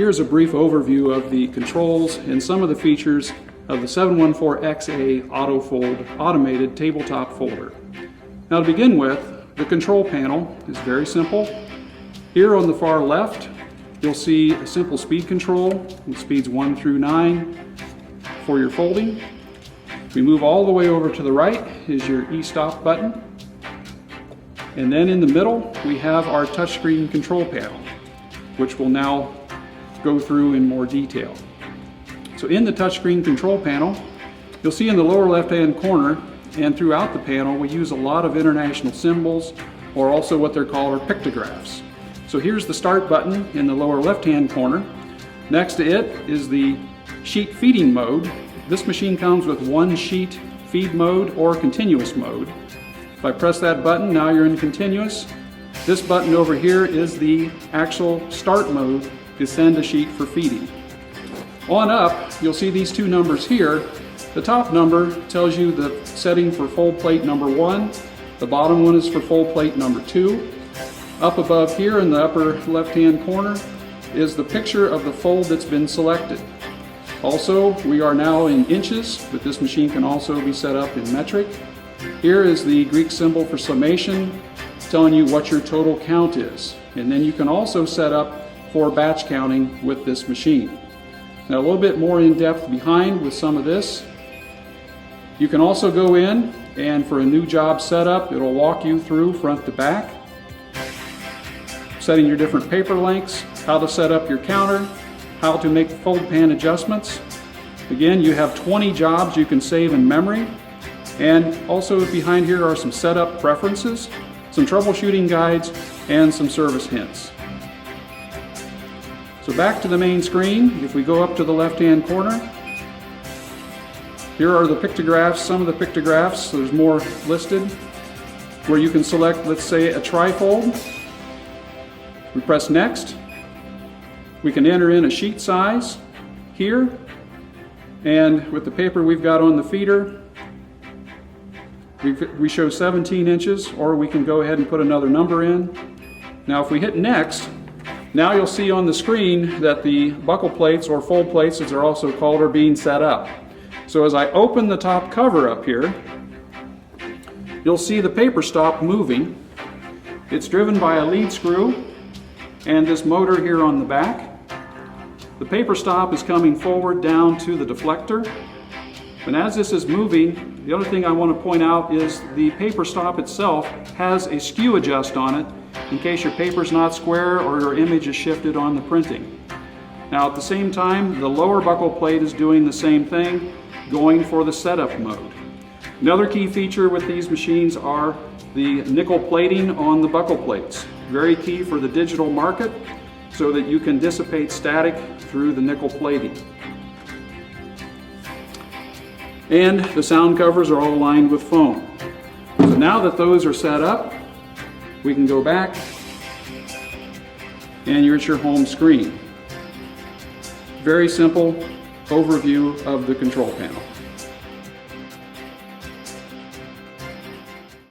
Here's a brief overview of the controls and some of the features of the 714XA Autofold automated tabletop folder. Now to begin with, the control panel is very simple. Here on the far left, you'll see a simple speed control with speeds 1 through 9 for your folding. If we move all the way over to the right is your e-stop button. And then in the middle, we have our touchscreen control panel, which we'll now go through in more detail. So in the touchscreen control panel, you'll see in the lower left-hand corner and throughout the panel, we use a lot of international symbols, or also what they're called are pictographs. So here's the start button in the lower left-hand corner. Next to it is the sheet feeding mode. This machine comes with one sheet feed mode or continuous mode. If I press that button, now you're in continuous. This button over here is the actual start mode to send a sheet for feeding. On up, you'll see these two numbers here. The top number tells you the setting for fold plate number 1. The bottom one is for fold plate number 2. Up above here in the upper left-hand corner is the picture of the fold that's been selected. Also, we are now in inches, but this machine can also be set up in metric. Here is the Greek symbol for summation, telling you what your total count is. And then you can also set up for batch counting with this machine. Now a little bit more in depth behind with some of this. You can also go in and for a new job setup, it'll walk you through front to back, setting your different paper lengths, how to set up your counter, how to make fold pan adjustments. Again, you have 20 jobs you can save in memory. And also behind here are some setup preferences, some troubleshooting guides, and some service hints. So back to the main screen, if we go up to the left-hand corner, here are the pictographs, some of the pictographs, there's more listed, where you can select, let's say, a trifold. We press next. We can enter in a sheet size here, and with the paper we've got on the feeder, we show 17 inches, or we can go ahead and put another number in. Now if we hit next, now you'll see on the screen that the buckle plates, or fold plates as they're also called, are being set up. So as I open the top cover up here, you'll see the paper stop moving. It's driven by a lead screw and this motor here on the back. The paper stop is coming forward down to the deflector. And as this is moving, the other thing I want to point out is the paper stop itself has a skew adjust on it in case your paper's not square or your image is shifted on the printing. Now at the same time, the lower buckle plate is doing the same thing, going for the setup mode. Another key feature with these machines are the nickel plating on the buckle plates. Very key for the digital market so that you can dissipate static through the nickel plating. And the sound covers are all lined with foam. So now that those are set up, we can go back and you're at your home screen. Very simple overview of the control panel.